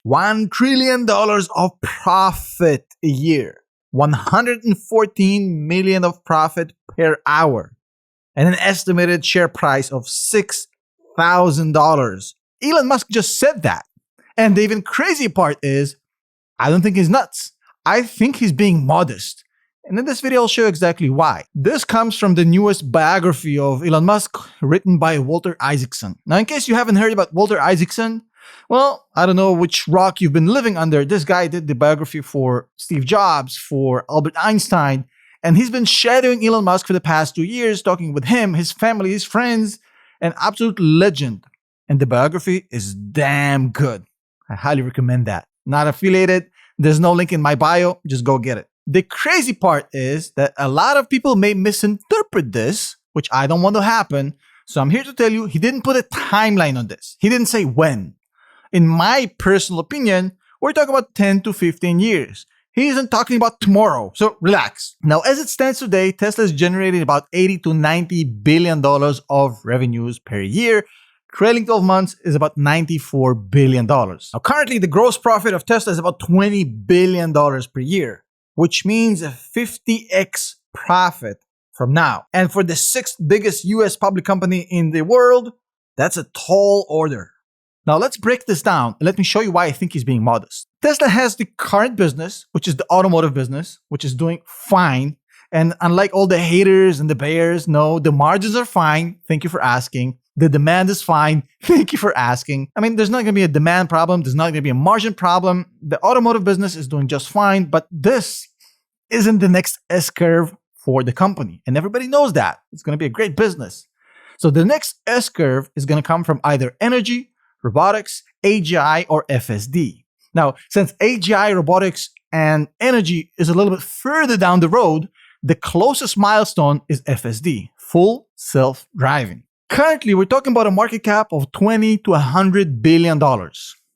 $1 trillion of profit a year. 114 million of profit per hour. And an estimated share price of $6,000. Elon Musk just said that. And the even crazy part is, I don't think he's nuts. I think he's being modest. And in this video, I'll show you exactly why. This comes from the newest biography of Elon Musk, written by Walter Isaacson. Now, in case you haven't heard about Walter Isaacson, well, I don't know which rock you've been living under. This guy did the biography for Steve Jobs, for Albert Einstein, and he's been shadowing Elon Musk for the past 2 years, talking with him, his family, his friends, an absolute legend. And the biography is damn good. I highly recommend that. Not affiliated. There's no link in my bio. Just go get it. The crazy part is that a lot of people may misinterpret this, which I don't want to happen. So I'm here to tell you, he didn't put a timeline on this. He didn't say when. In my personal opinion, we're talking about 10 to 15 years. He isn't talking about tomorrow, so relax. Now, as it stands today, Tesla is generating about $80 to $90 billion of revenues per year. Trailing 12 months is about $94 billion. Now, currently, the gross profit of Tesla is about $20 billion per year, which means a 50x profit from now. And for the sixth biggest US public company in the world, that's a tall order. Now let's break this down and let me show you why I think he's being modest. Tesla has the current business, which is the automotive business, which is doing fine. And unlike all the haters and the bears, no, the margins are fine. Thank you for asking. The demand is fine. Thank you for asking. I mean, there's not going to be a demand problem. There's not going to be a margin problem. The automotive business is doing just fine, but this isn't the next S-curve for the company. And everybody knows that. It's going to be a great business. So the next S-curve is going to come from either energy, robotics, AGI, or FSD. Now, since AGI, robotics, and energy is a little bit further down the road, the closest milestone is FSD, full self-driving. Currently, we're talking about a market cap of $20 to $100 billion.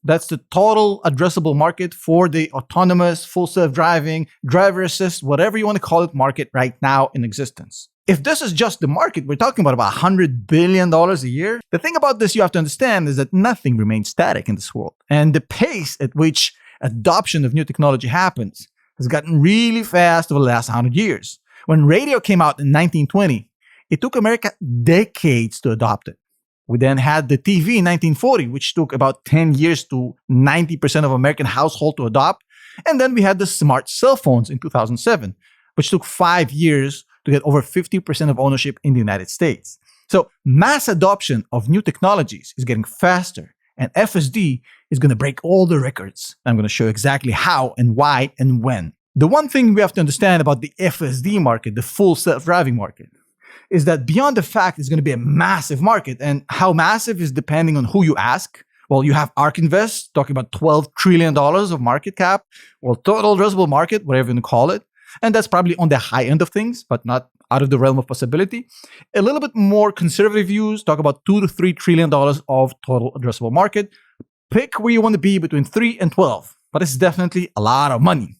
That's the total addressable market for the autonomous, full self-driving, driver assist, whatever you want to call it, market right now in existence. If this is just the market, we're talking about $100 billion a year. The thing about this you have to understand is that nothing remains static in this world. And the pace at which adoption of new technology happens has gotten really fast over the last 100 years. When radio came out in 1920, it took America decades to adopt it. We then had the TV in 1940, which took about 10 years to 90% of American households to adopt. And then we had the smart cell phones in 2007, which took 5 years to get over 50% of ownership in the United States. So mass adoption of new technologies is getting faster, and FSD is going to break all the records. I'm going to show you exactly how and why and when. The one thing we have to understand about the FSD market, the full self-driving market, is that beyond the fact it's going to be a massive market, and how massive is depending on who you ask. Well, you have ARK Invest talking about $12 trillion of market cap, or total addressable market, whatever you want to call it. And that's probably on the high end of things, but not out of the realm of possibility. A little bit more conservative views talk about $2 to $3 trillion of total addressable market. Pick where you want to be between 3 and 12, but it's definitely a lot of money.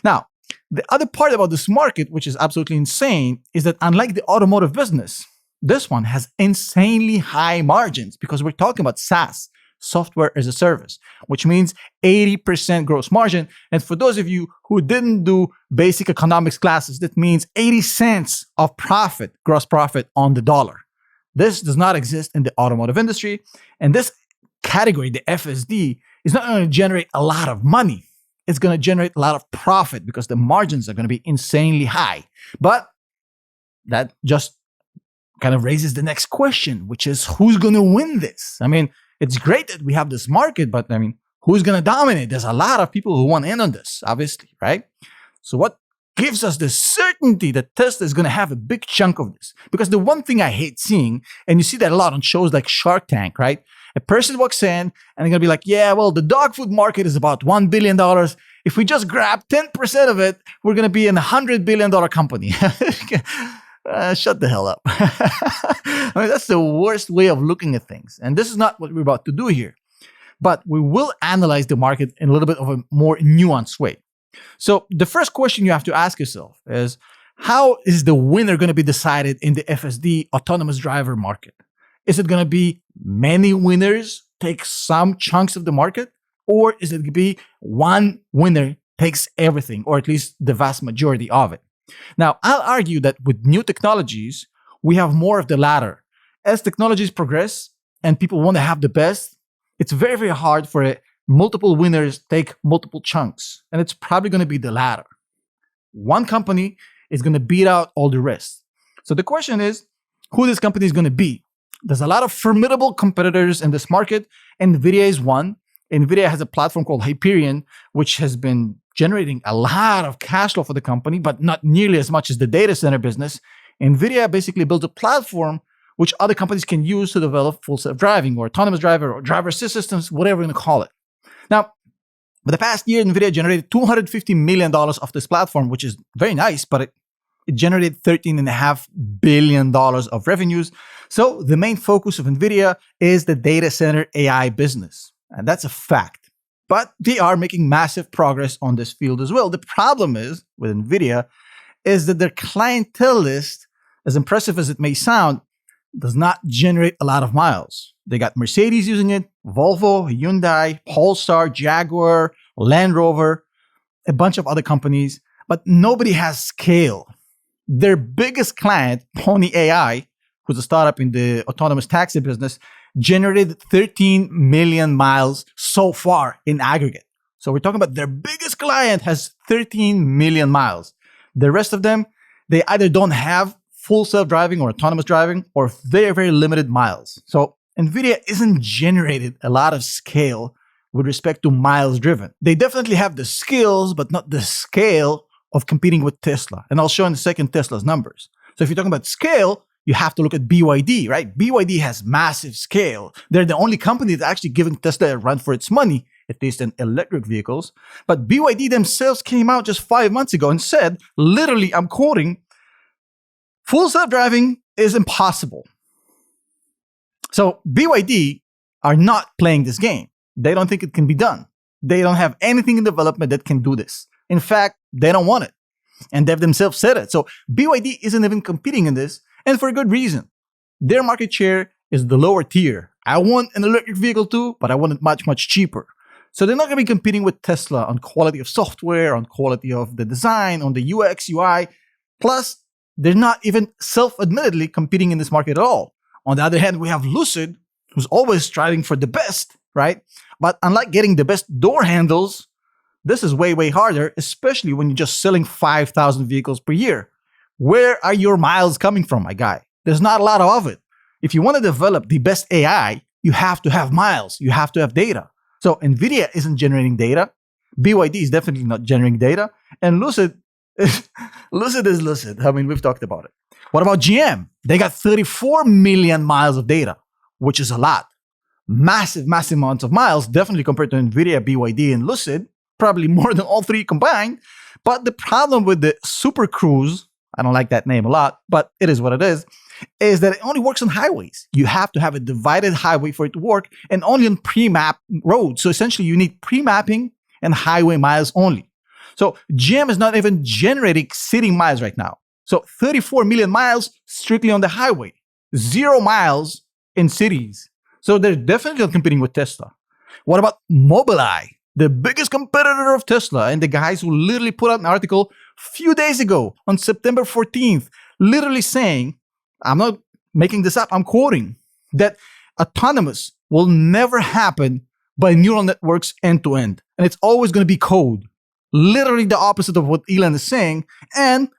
Now, the other part about this market, which is absolutely insane, is that unlike the automotive business, this one has insanely high margins because we're talking about SaaS, software as a service, which means 80% gross margin. And for those of you who didn't do basic economics classes, that means 80 cents of profit, gross profit on the dollar. This does not exist in the automotive industry. And this category, the FSD, is not going to generate a lot of money. It's going to generate a lot of profit because the margins are going to be insanely high. But that just kind of raises the next question, which is who's going to win this? I mean, it's great that we have this market, but I mean, who's going to dominate? There's a lot of people who want in on this, obviously, right? So what gives us the certainty that Tesla is going to have a big chunk of this? Because the one thing I hate seeing, and you see that a lot on shows like Shark Tank, right? A person walks in and they're going to be like, yeah, well, the dog food market is about $1 billion. If we just grab 10% of it, we're going to be in a $100 billion company. Shut the hell up. I mean, that's the worst way of looking at things. And this is not what we're about to do here. But we will analyze the market in a little bit of a more nuanced way. So the first question you have to ask yourself is, how is the winner going to be decided in the FSD autonomous driver market? Is it going to be many winners take some chunks of the market? Or is it going to be one winner takes everything, or at least the vast majority of it? Now, I'll argue that with new technologies, we have more of the latter. As technologies progress and people want to have the best, it's very, very hard for multiple winners take multiple chunks. And it's probably going to be the latter. One company is going to beat out all the rest. So the question is, who this company is going to be? There's a lot of formidable competitors in this market. Nvidia is one. Nvidia has a platform called Hyperion, which has been generating a lot of cash flow for the company, but not nearly as much as the data center business. Nvidia basically builds a platform which other companies can use to develop full self-driving or autonomous driver or driver assist systems, whatever you want to call it. Now, for the past year, Nvidia generated $250 million off this platform, which is very nice, but it generated $13.5 billion of revenues. So the main focus of Nvidia is the data center AI business. And that's a fact. But they are making massive progress on this field as well. The problem is, with Nvidia, is that their clientele list, as impressive as it may sound, does not generate a lot of miles. They got Mercedes using it, Volvo, Hyundai, Polestar, Jaguar, Land Rover, a bunch of other companies, but nobody has scale. Their biggest client, Pony AI, who's a startup in the autonomous taxi business, generated 13 million miles so far in aggregate. So we're talking about their biggest client has 13 million miles. The rest of them, they either don't have full self-driving or autonomous driving, or very, very limited miles. So Nvidia isn't generated a lot of scale with respect to miles driven. They definitely have the skills, but not the scale of competing with Tesla. And I'll show in a second Tesla's numbers. So if you're talking about scale, you have to look at BYD, right? BYD has massive scale. They're the only company that's actually giving Tesla a run for its money, at least in electric vehicles. But BYD themselves came out just 5 months ago and said, literally, I'm quoting, full self-driving is impossible. So BYD are not playing this game. They don't think it can be done. They don't have anything in development that can do this. In fact, they don't want it. And they've themselves said it. So BYD isn't even competing in this, and for a good reason. Their market share is the lower tier. I want an electric vehicle too, but I want it much, much cheaper. So they're not going to be competing with Tesla on quality of software, on quality of the design, on the UX, UI. Plus, they're not even self-admittedly competing in this market at all. On the other hand, we have Lucid, who's always striving for the best, right? But unlike getting the best door handles, this is way, way harder, especially when you're just selling 5,000 vehicles per year. Where are your miles coming from, my guy? There's not a lot of it. If you want to develop the best AI, you have to have miles. You have to have data. So Nvidia isn't generating data. BYD is definitely not generating data. And Lucid Lucid is Lucid. I mean, we've talked about it. What about GM? They got 34 million miles of data, which is a lot. Massive, massive amounts of miles, definitely compared to Nvidia, BYD, and Lucid. Probably more than all three combined. But the problem with the Super Cruise, I don't like that name a lot, but it is what it is that it only works on highways. You have to have a divided highway for it to work, and only on pre-map roads. So essentially, you need pre-mapping and highway miles only. So GM is not even generating city miles right now. So 34 million miles strictly on the highway. 0 miles in cities. So they're definitely not competing with Tesla. What about Mobileye, the biggest competitor of Tesla, and the guys who literally put out an article a few days ago on September 14th, literally saying, I'm not making this up, I'm quoting, that autonomous will never happen by neural networks end to end. And it's always going to be code. Literally the opposite of what Elon is saying. And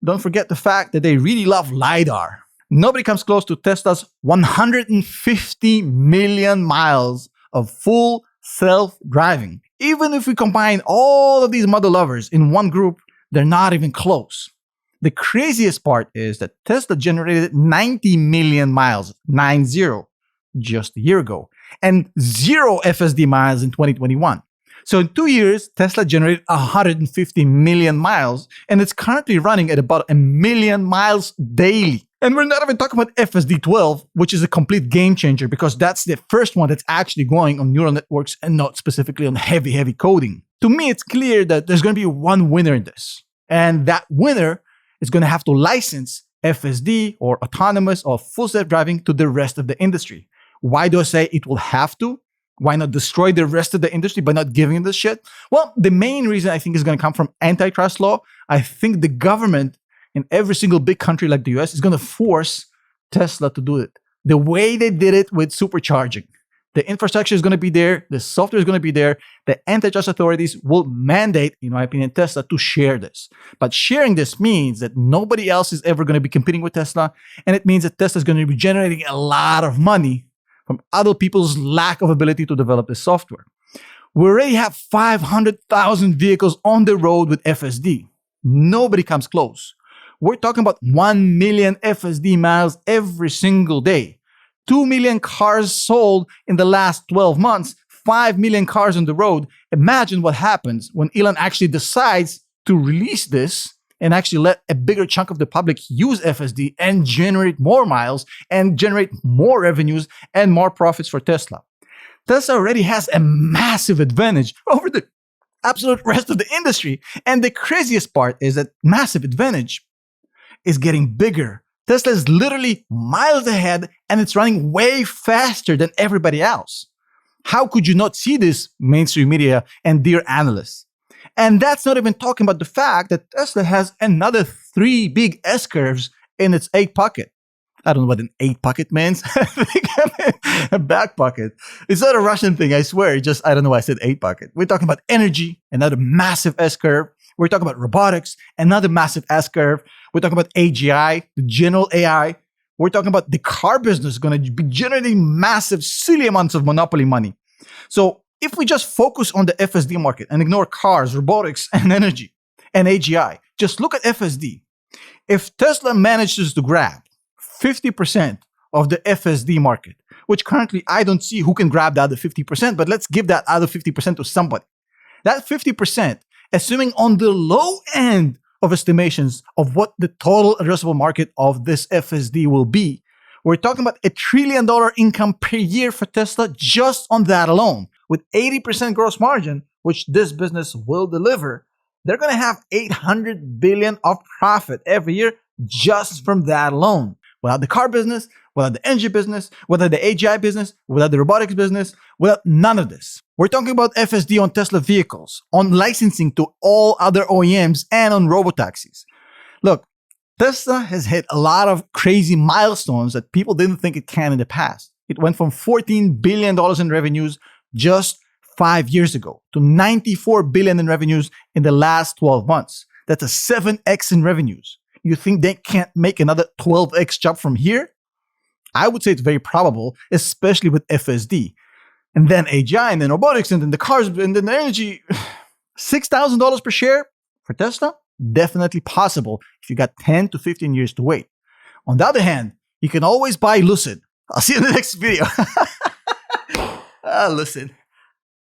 don't forget the fact that they really love LiDAR. Nobody comes close to Tesla's 150 million miles of full self-driving. Even if we combine all of these model lovers in one group, they're not even close. The craziest part is that Tesla generated 90 million miles, 90, just a year ago, and 0 FSD miles in 2021. So in 2 years, Tesla generated 150 million miles, and it's currently running at about 1 million miles daily. And we're not even talking about FSD12, which is a complete game changer because that's the first one that's actually going on neural networks and not specifically on heavy, heavy coding. To me, it's clear that there's going to be one winner in this. And that winner is going to have to license FSD or autonomous or full self-driving to the rest of the industry. Why do I say it will have to? Why not destroy the rest of the industry by not giving this shit? Well, the main reason I think is going to come from antitrust law. I think the government in every single big country like the US is going to force Tesla to do it. The way they did it with supercharging. The infrastructure is going to be there. The software is going to be there. The antitrust authorities will mandate, in my opinion, Tesla to share this. But sharing this means that nobody else is ever going to be competing with Tesla. And it means that Tesla is going to be generating a lot of money from other people's lack of ability to develop this software. We already have 500,000 vehicles on the road with FSD. Nobody comes close. We're talking about 1 million FSD miles every single day. 2 million cars sold in the last 12 months, 5 million cars on the road. Imagine what happens when Elon actually decides to release this and actually let a bigger chunk of the public use FSD and generate more miles and generate more revenues and more profits for Tesla. Tesla already has a massive advantage over the absolute rest of the industry. And the craziest part is that massive advantage is getting bigger. Tesla is literally miles ahead and it's running way faster than everybody else. How could you not see this, mainstream media and dear analysts? And that's not even talking about the fact that Tesla has another 3 big S-curves in its 8 pocket. I don't know what an 8 pocket means. A back pocket. It's not a Russian thing, I swear. I don't know why I said 8 pocket. We're talking about energy, another massive S-curve. We're talking about robotics, another massive S-curve. We're talking about AGI, the general AI. We're talking about the car business going to be generating massive, silly amounts of monopoly money. So if we just focus on the FSD market and ignore cars, robotics, and energy, and AGI, just look at FSD. If Tesla manages to grab 50% of the FSD market, which currently I don't see who can grab the other 50%, but let's give that other 50% to somebody. That 50%, assuming on the low end of estimations of what the total addressable market of this FSD will be, we're talking about $1 trillion income per year for Tesla just on that alone. With 80% gross margin, which this business will deliver, they're going to have $800 billion of profit every year just from that alone. Without the car business, without the energy business, without the AGI business, without the robotics business, without none of this. We're talking about FSD on Tesla vehicles, on licensing to all other OEMs, and on robotaxis. Look, Tesla has hit a lot of crazy milestones that people didn't think it can in the past. It went from $14 billion in revenues just 5 years ago to $94 billion in revenues in the last 12 months. That's a 7x in revenues. You think they can't make another 12x jump from here? I would say it's very probable, especially with FSD. And then AGI, and then robotics, and then the cars, and then the energy. $6,000 per share for Tesla? Definitely possible if you got 10 to 15 years to wait. On the other hand, you can always buy Lucid. I'll see you in the next video. Lucid.